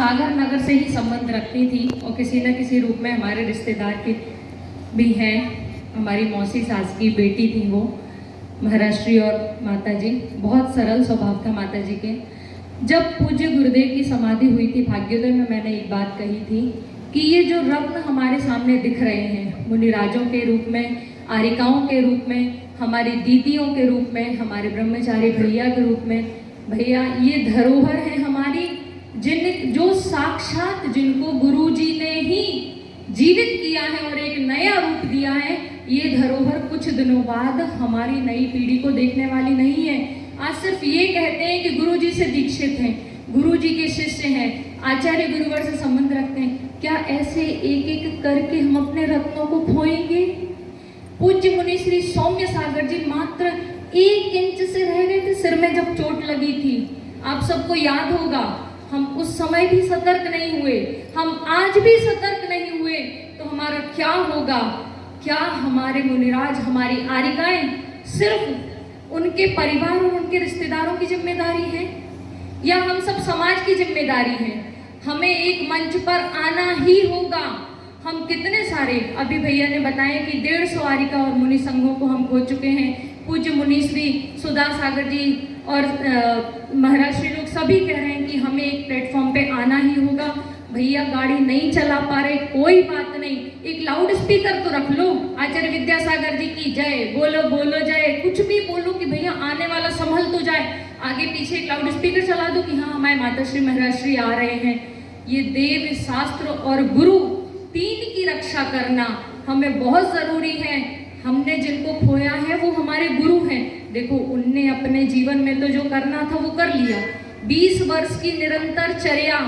सागर नगर से ही संबंध रखती थी और किसी न किसी रूप में हमारे रिश्तेदार की भी हैं। हमारी मौसी सास की बेटी थी वो, महाराष्ट्री। और माताजी बहुत सरल स्वभाव था माताजी के। जब पूज्य गुरुदेव की समाधि हुई थी भाग्योदय में, मैंने एक बात कही थी कि ये जो रत्न हमारे सामने दिख रहे हैं, मुनिराजों के रूप में, आरिकाओं के रूप में, हमारी दीदियों के रूप में, हमारे ब्रह्मचारी भैया के रूप में, भैया ये धरोहर है हमारी, जो साक्षात जिनको गुरुजी ने ही जीवित किया है और एक नया रूप दिया है। ये धरोहर कुछ दिनों बाद हमारी नई पीढ़ी को देखने वाली नहीं है। आज सिर्फ ये कहते हैं कि गुरुजी से दीक्षित हैं, गुरुजी के शिष्य हैं, आचार्य गुरुवर से संबंध रखते हैं। क्या ऐसे एक एक करके हम अपने रत्नों को खोएंगे? पूज्य मुनि श्री सौम्य सागर जी मात्र 1 इंच से रह गए थे सिर में जब चोट लगी थी। आप सबको याद होगा, हम उस समय भी सतर्क नहीं हुए, हम आज भी सतर्क नहीं हुए तो हमारा क्या होगा? क्या हमारे मुनिराज, हमारी आरिकाएं सिर्फ उनके परिवार और उनके रिश्तेदारों की जिम्मेदारी है या हम सब समाज की जिम्मेदारी है? हमें एक मंच पर आना ही होगा। हम कितने सारे, अभी भैया ने बताया कि 150 आरिका और मुनि संघों को हम खो चुके हैं। पूज्य मुनि श्री सुधा सागर जी और महाराष्ट्री लोग सभी कह रहे हैं कि हमें एक प्लेटफॉर्म पे आना ही होगा। भैया गाड़ी नहीं चला पा रहे, कोई बात नहीं, एक लाउड स्पीकर तो रख लो, आचार्य विद्यासागर जी की जय, बोलो बोलो जय, कुछ भी बोलो कि भैया आने वाला संभल तो जाए। आगे पीछे एक लाउड स्पीकर चला दो कि हाँ हमारे माताश्री महाराष्ट्री आ रहे हैं। ये देव, शास्त्र और गुरु तीन की रक्षा करना हमें बहुत जरूरी है। हमने जिनको खोया है वो हमारे गुरु हैं। देखो उनने अपने जीवन में तो जो करना था वो कर लिया। 20 वर्ष की निरंतर चर्या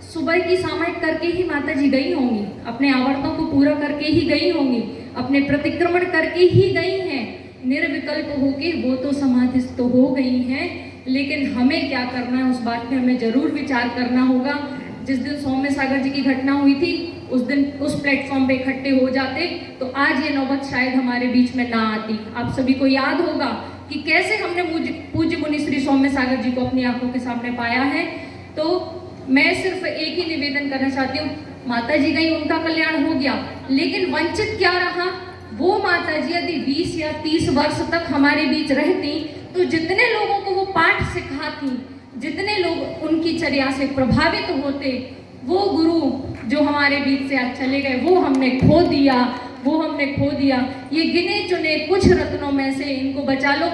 सुबह की सामायिक करके ही माता जी गई होंगी, अपने आवर्तों को पूरा करके ही गई होंगी, अपने प्रतिक्रमण करके ही गई हैं, निर्विकल्प होके वो तो समाधिस्थ तो हो गई हैं। लेकिन हमें क्या करना है उस बात पे हमें जरूर विचार करना होगा। जिस दिन सौम्य सागर जी की घटना हुई थी उस दिन उस प्लेटफॉर्म पे इकट्ठे हो जाते तो आज ये नौबत शायद हमारे बीच में ना आती। आप सभी को याद होगा कि कैसे हमने पूज्य मुनि श्री सौम्य सागर जी को अपनी आंखों के सामने पाया है। तो मैं सिर्फ एक ही निवेदन करना चाहती हूँ, माता जी गई, उनका कल्याण हो गया, लेकिन वंचित क्या रहा? वो माता जी यदि 20 या 30 वर्ष तक हमारे बीच रहती तो जितने लोगों को वो पाठ सिखाती, जितने लोग उनकी चर्या से प्रभावित होते, वो गुरु जो हमारे बीच से आज चले गए वो हमने खो दिया, वो हमने खो दिया। ये गिने चुने कुछ रत्नों में से इनको बचा लो।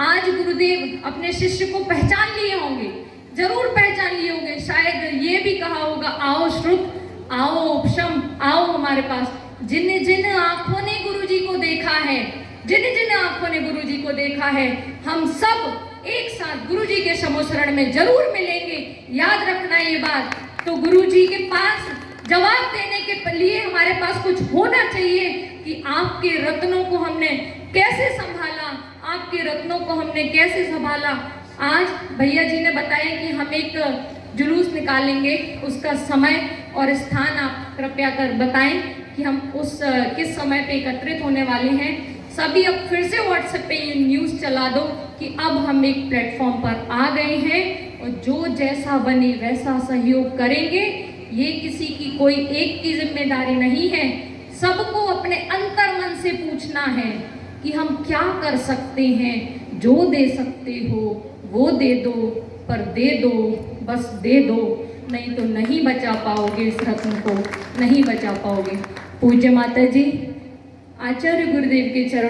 आज गुरुदेव अपने शिष्य को पहचान लिए होंगे, जरूर पहचान लिए होंगे। शायद ये भी कहा होगा, आओ श्रुत, आओ उपशम, आओ हमारे पास। जिन जिन आंखों ने गुरुजी को देखा है, जिन जिन आंखों ने गुरुजी को देखा है, हम सब एक साथ गुरुजी के समोशरण में जरूर मिलेंगे। याद रखना ये बात। तो गुरुजी के पास जवाब देने के लिए हमारे पास कुछ होना चाहिए कि आपके रत्नों को हमने कैसे संभाला, आपके रत्नों को हमने कैसे संभाला। आज भैया जी ने बताया कि हम एक जुलूस निकालेंगे, उसका समय और स्थान आप कृपया कर बताएं कि हम उस किस समय पे एकत्रित होने वाले हैं। सभी अब फिर से व्हाट्सएप पे ये न्यूज़ चला दो कि अब हम एक प्लेटफॉर्म पर आ गए हैं और जो जैसा बने वैसा सहयोग करेंगे। ये किसी की कोई एक की जिम्मेदारी नहीं है, सबको अपने अंतर मन से पूछना है कि हम क्या कर सकते हैं। जो दे सकते हो वो दे दो, पर दे दो, बस दे दो, नहीं तो नहीं बचा पाओगे, इस रत्न को नहीं बचा पाओगे। पूज्य माता जी, आचार्य गुरुदेव के चरण